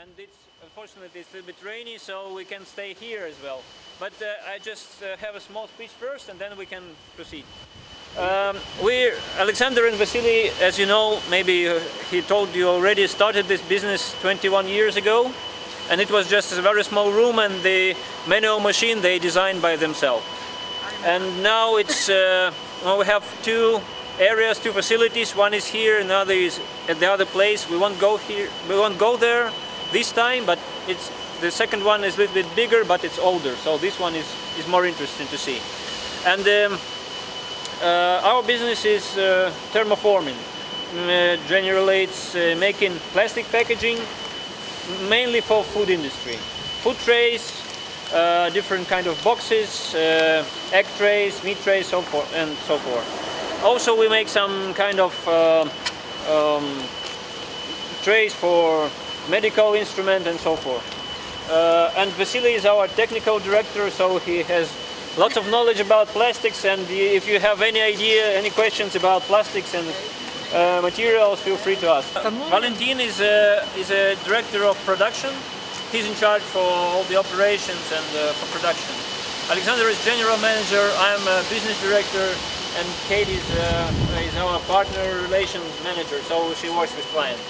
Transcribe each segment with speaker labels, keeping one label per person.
Speaker 1: and unfortunately it's a little bit rainy, so we can stay here as well. But I just have a small speech first, and then we can proceed. Alexander and Vasily, as you know, maybe he told you already, started this business 21 years ago, and it was just a very small room, and the manual machine they designed by themselves. And now it's well, we have two areas, two facilities. One is here, another is at the other place. We won't go here. We won't go there this time, but the second one is a little bit bigger, but it's older. So this one is more interesting to see. And our business is thermoforming. Generally, it's making plastic packaging, mainly for food industry. Food trays, different kind of boxes, egg trays, meat trays, so forth and so forth. Also, we make some kind of trays for medical instrument and so forth. And Vasily is our technical director, so he has lots of knowledge about plastics, and if you have any idea, any questions about plastics and materials, feel free to ask. Valentin is a director of production. He's in charge for all the operations and for production. Alexander is general manager, I'm a business director, and Kate is our partner relations manager, so she works with clients.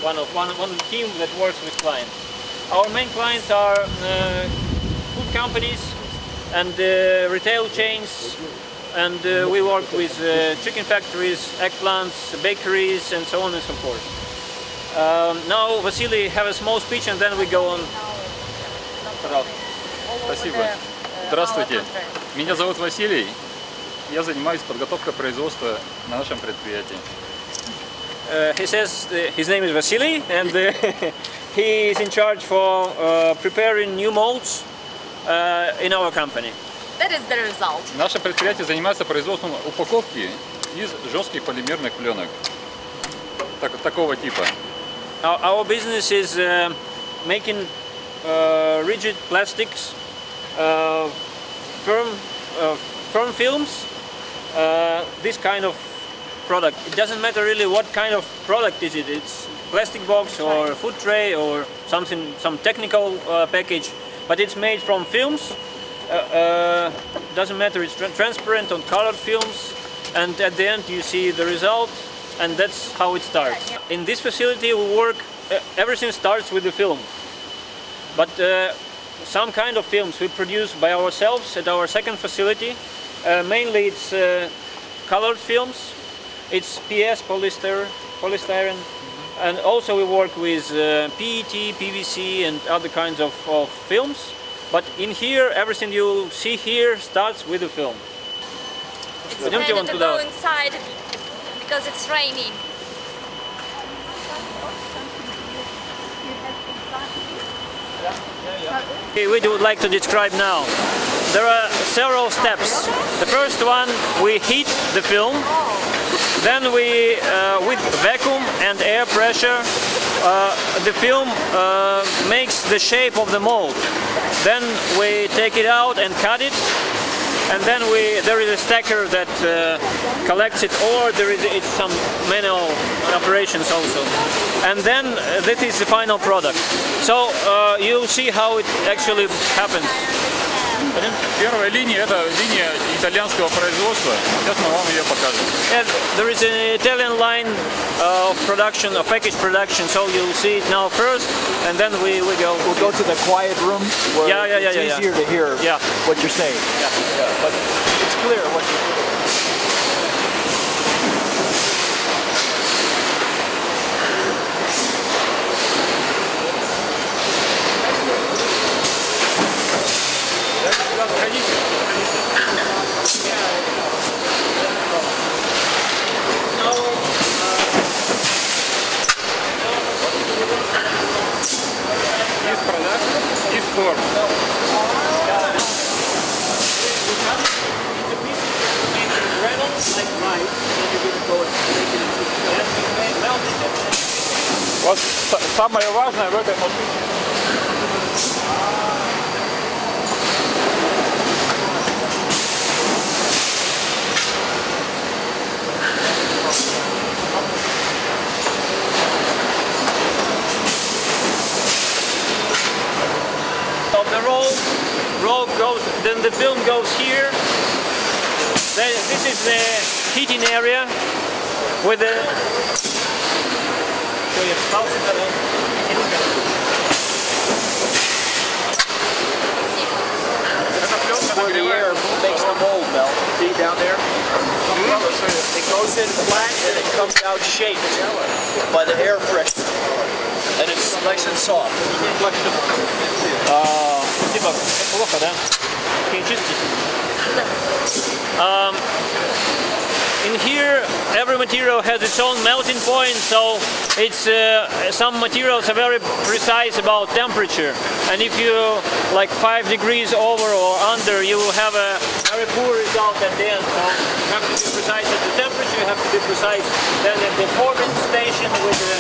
Speaker 1: One of the team that works with clients. Our main clients are food companies and retail chains, and we work with chicken factories, eggplants, bakeries, and so on and so forth. Now Vasily have a small speech, and then we go on.
Speaker 2: Спасибо. Здравствуйте. Меня зовут Василий. Я занимаюсь подготовкой производства на нашем предприятии.
Speaker 1: He says his name is Vasily, and he is in charge for preparing new molds in our company.
Speaker 3: That is the result.
Speaker 2: Наше предприятие занимается производством упаковки из жестких полимерных пленок. Такого типа.
Speaker 1: Our business is making rigid plastics, firm films, this kind of product. It doesn't matter really what kind of product is it. It's plastic box or food tray or something, some technical package, but it's made from films. Doesn't matter, it's transparent on colored films, and at the end you see the result, and that's how it starts. In this facility we work, everything starts with the film, but some kind of films we produce by ourselves at our second facility. Mainly it's colored films, it's PS, polystyrene, and also we work with PET, PVC and other kinds of films. But in here, everything you see here starts with the film.
Speaker 3: It's better to go inside because it's raining.
Speaker 1: We would like to describe now. There are several steps. The first one, we heat the film. Then we, with vacuum and air pressure, the film makes the shape of the mold. Then we take it out and cut it, and then there is a stacker that collects it, or it's some manual operations also. And then this is the final product. So you'll see how it actually happens.
Speaker 2: Первая линия – это линия итальянского производства. Сейчас мы вам ее покажем.
Speaker 1: And there is an Italian line of production, of package production. So you'll see it now first, and then we'll go
Speaker 4: to the quiet room where it's easier to hear what you're saying. Yeah. But it's clear what you're doing.
Speaker 2: Вот самое важное в этой машине.
Speaker 1: the roll goes, then the film goes here. This is the heating area with the.
Speaker 4: Where the air makes the mold melt. See down there? It goes in flat and it comes out shaped by the air pressure. And it's nice and soft.
Speaker 1: Плохо, да? Чистить. In here, every material has its own melting point, so it's some materials are very precise about temperature, and if you like 5 degrees over or under, you will have a very poor result at the end. So you have to be precise at the temperature, you have to be precise then at the forming station with the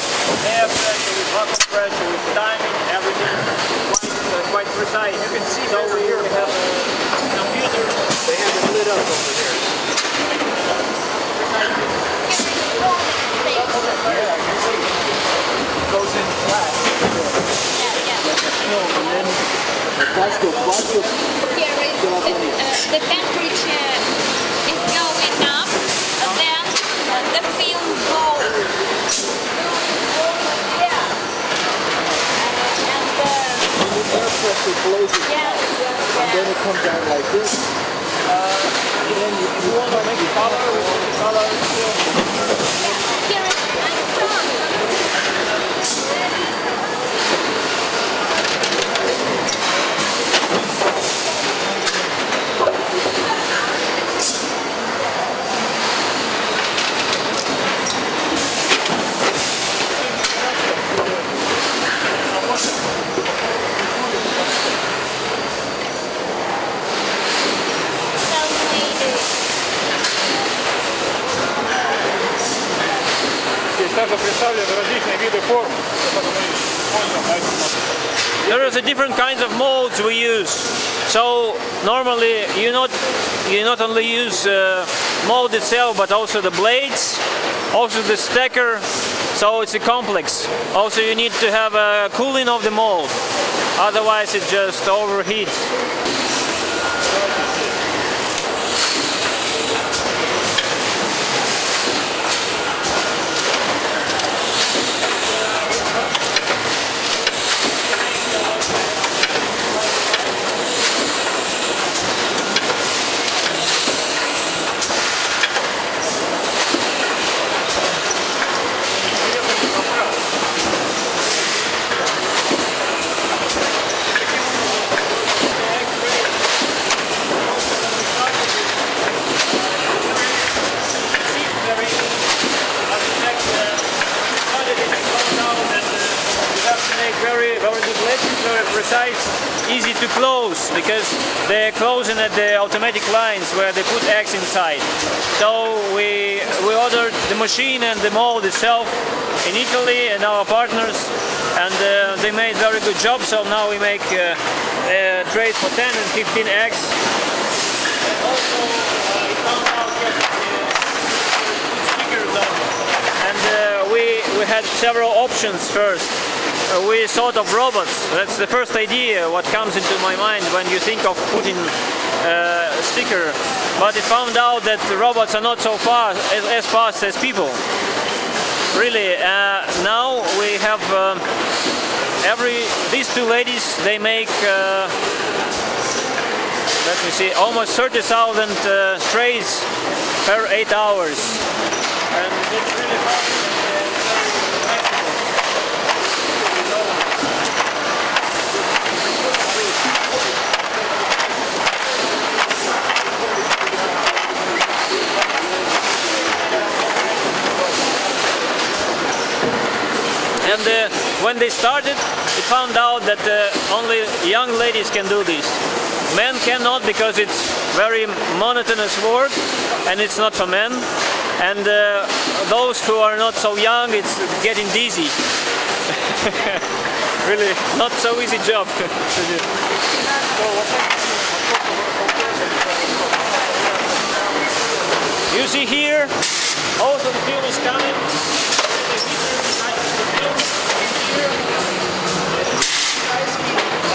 Speaker 1: air pressure, with water pressure, with timing, everything quite precise. You can see over here we have a computer.
Speaker 4: They have it lit up over here. Goes in flat.
Speaker 3: Yeah.
Speaker 4: And then that's the
Speaker 3: Here is the temperature is going up, and then the film goes. Yeah. And
Speaker 4: the air pressure blows it out. And then it comes out like this.
Speaker 1: If you want to make color, we want the color.
Speaker 3: here is
Speaker 1: There is a different kinds of molds we use. So normally you not only use mold itself, but also the blades, also the stacker. So it's a complex. Also you need to have a cooling of the mold, otherwise it just overheats. Very precise, easy to close, because they're closing at the automatic lines where they put eggs inside. So we ordered the machine and the mold itself in Italy and our partners, and they made very good job. So now we make trays for 10 and 15 eggs. And also we found out that stickers on, and we had several options first. We thought of robots. That's the first idea what comes into my mind when you think of putting a sticker. But it found out that the robots are not so fast as people. Really, now we have these two ladies. They make let me see, almost 30,000 trays per 8 hours, and it's really fast. And when they started, we found out that only young ladies can do this. Men cannot, because it's very monotonous work and it's not for men. And those who are not so young, it's getting dizzy. Really, not so easy job to do. You see here, also the film is coming.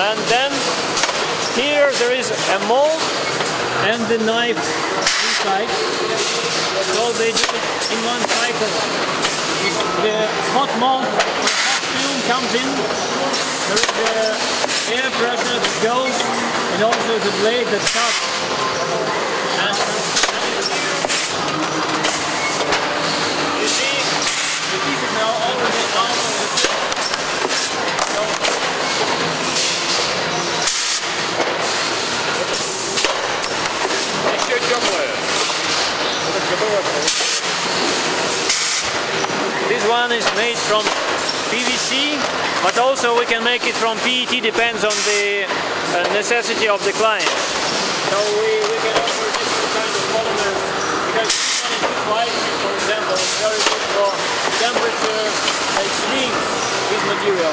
Speaker 1: And then a mold and the knife inside. So they do it in one cycle. The hot mold, the hot film comes in, there is the air pressure that goes, and also the blade that cuts. You see, the piece is now already out of the film.
Speaker 2: Еще теплое.
Speaker 1: This one is made from PVC, but also we can make it from PET, depends on the necessity of the client. So we can offer different kinds of polymers, because this one is too spicy, for example, it's very good for temperature extremes, this material.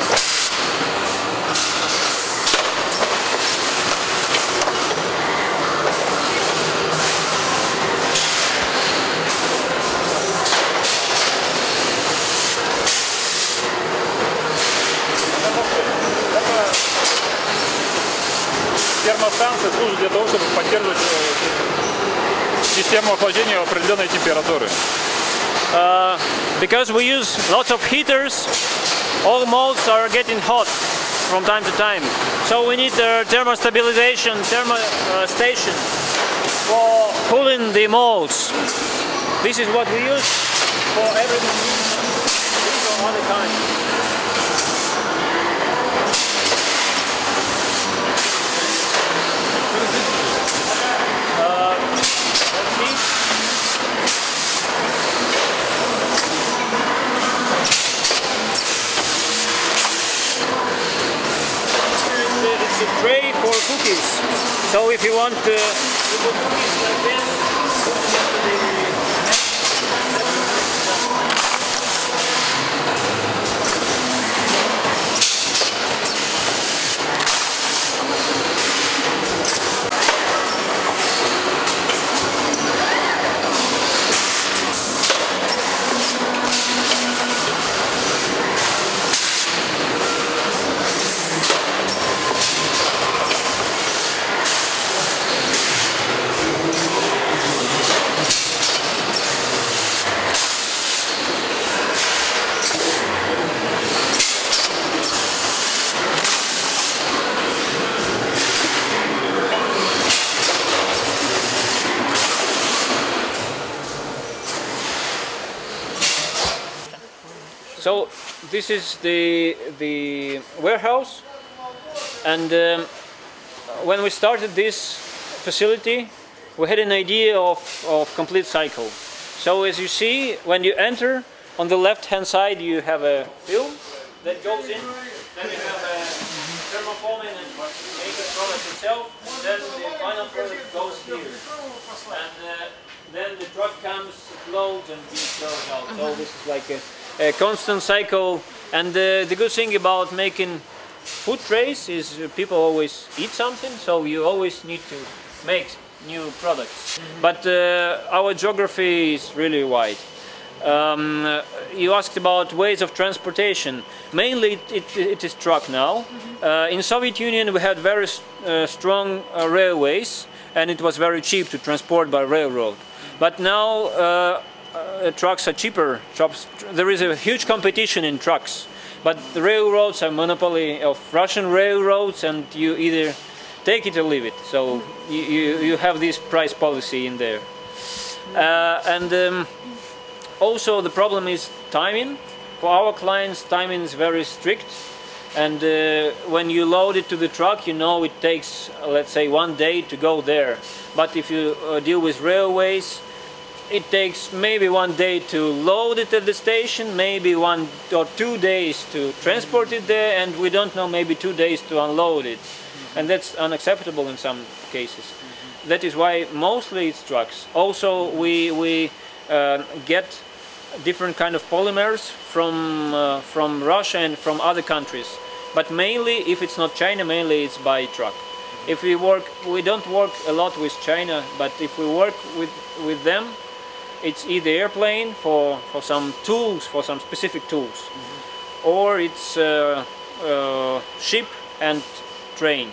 Speaker 2: Термостанция служит для того, чтобы поддерживать систему охлаждения определенной температуры.
Speaker 1: Because we use lots of heaters, all molds are getting hot from time to time. So we need a thermostabilization station for cooling the molds. This is what we use for every these are other kinds. It's a tray for cookies. So if you want to put cookies like this, so this is the warehouse, and when we started this facility we had an idea of complete cycle. So as you see, when you enter, on the left hand side you have a film that goes in, then you have a thermoforming and make the product itself, then the final product goes here, and then the truck comes, it loads and it goes out. So this is like a constant cycle, and the good thing about making food trays is people always eat something, so you always need to make new products. But our geography is really wide. You asked about ways of transportation. Mainly it is truck now. In Soviet Union we had very strong railways, and it was very cheap to transport by railroad. But now trucks are cheaper. There is a huge competition in trucks, but the railroads are monopoly of Russian railroads, and you either take it or leave it. So you have this price policy in there. Also the problem is timing. For our clients, timing is very strict, and when you load it to the truck, you know it takes, let's say, 1 day to go there. But if you deal with railways, it takes maybe 1 day to load it at the station, maybe 1 or 2 days to transport it there, and we don't know, maybe 2 days to unload it. And that's unacceptable in some cases. That is why mostly it's trucks. Also we get different kind of polymers from Russia and from other countries. But mainly, if it's not China, mainly it's by truck. If we don't work a lot with China, but if we work with them, it's either airplane for some tools, for some specific tools, or it's ship and train.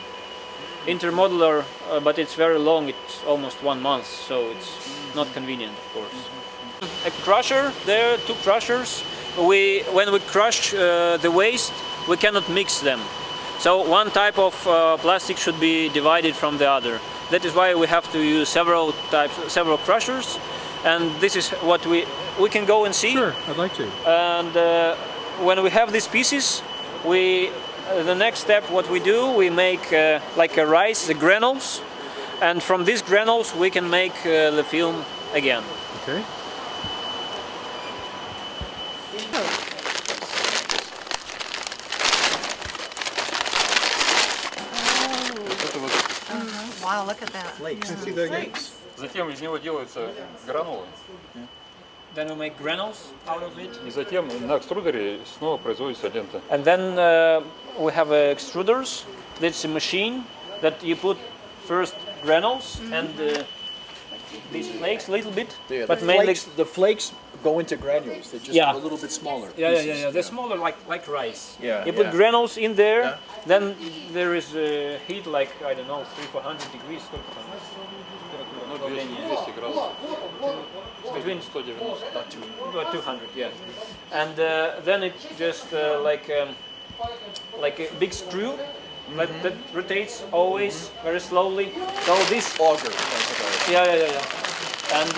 Speaker 1: intermodular, but it's very long. It's almost 1 month, so it's not convenient, of course. A crusher. There are 2 crushers. When we crush the waste, we cannot mix them. So one type of plastic should be divided from the other. That is why we have to use several crushers, and this is what we can go and see.
Speaker 5: Sure, I'd like to.
Speaker 1: And when we have these pieces, the next step, what we do, we make like a rice, the granules, and from these granules we can make the film again.
Speaker 5: Okay.
Speaker 6: Wow, look at that.
Speaker 4: Flakes.
Speaker 2: Затем из него делаются гранулы.
Speaker 1: Then we make granules out of it.
Speaker 2: И затем на экструдере снова производится лента.
Speaker 1: And then we have extruders. That's a machine that you put first granules and these flakes a little bit,
Speaker 4: Yeah,
Speaker 1: but mainly
Speaker 4: the flakes go into granules. They're just
Speaker 1: Yeah.
Speaker 4: a little bit smaller.
Speaker 1: yeah.
Speaker 4: pieces.
Speaker 1: They're smaller, like rice.
Speaker 4: Yeah,
Speaker 1: You put
Speaker 4: yeah.
Speaker 1: granules in there,
Speaker 4: Yeah.
Speaker 1: then there is heat like I don't know 300-400 degrees.
Speaker 2: Ну, 200 градусов.
Speaker 1: Between
Speaker 2: 190.
Speaker 1: about 200, yeah. And then it just like a big screw that rotates always very slowly. So this
Speaker 4: Auger.
Speaker 1: yeah. And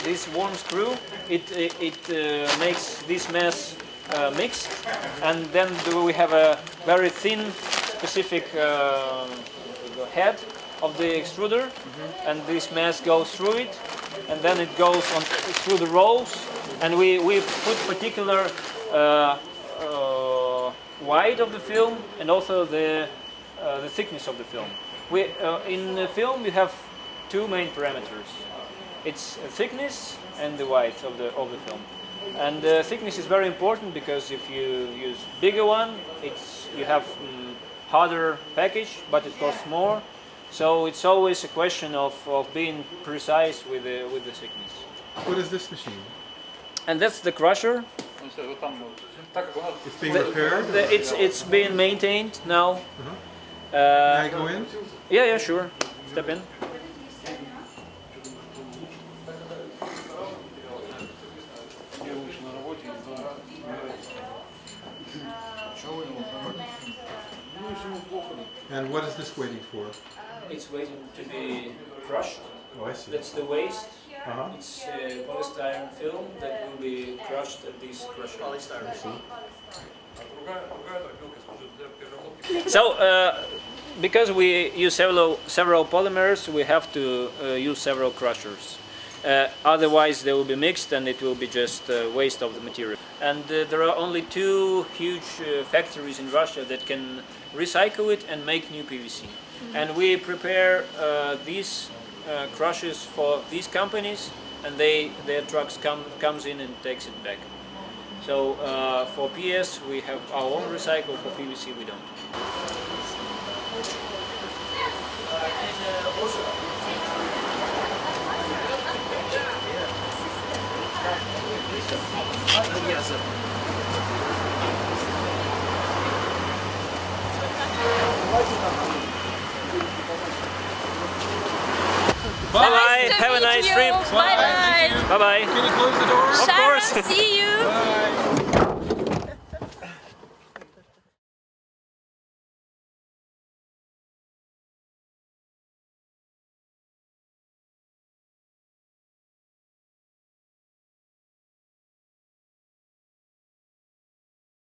Speaker 1: this warm screw, it makes this mass mixed, and then we have a very thin, specific head of the extruder, and this mass goes through it, and then it goes on through the rolls, and we put particular width of the film and also the thickness of the film. In the film you have 2 main parameters. It's thickness and the width of the film. And the thickness is very important because if you use bigger one, you have harder package, but it costs more. So it's always a question of being precise with the thickness.
Speaker 5: What is this machine?
Speaker 1: And that's the crusher.
Speaker 5: It's being repaired?
Speaker 1: It's being maintained now.
Speaker 5: Can I go in?
Speaker 1: Yeah, sure. Step in.
Speaker 5: And what is this waiting for?
Speaker 1: It's waiting to be crushed.
Speaker 5: Oh, I see.
Speaker 1: That's the waste.
Speaker 5: Uh-huh.
Speaker 1: It's polystyrene film that will be crushed at this crusher. Polystyrene. So, because we use several polymers, we have to use several crushers. Otherwise, they will be mixed and it will be just waste of the material. And there are only 2 huge factories in Russia that can recycle it and make new PVC. And we prepare these crushers for these companies, and their trucks comes in and takes it back. So for PS we have our own recycle, for PVC we don't. Bye-bye,
Speaker 3: Nice to
Speaker 1: have a
Speaker 3: meet
Speaker 1: nice
Speaker 3: you.
Speaker 1: trip.
Speaker 3: Bye-bye.
Speaker 1: Bye-bye.
Speaker 5: Can you close the door?
Speaker 1: Of
Speaker 3: Sharon,
Speaker 1: course.
Speaker 3: see you.
Speaker 5: Bye.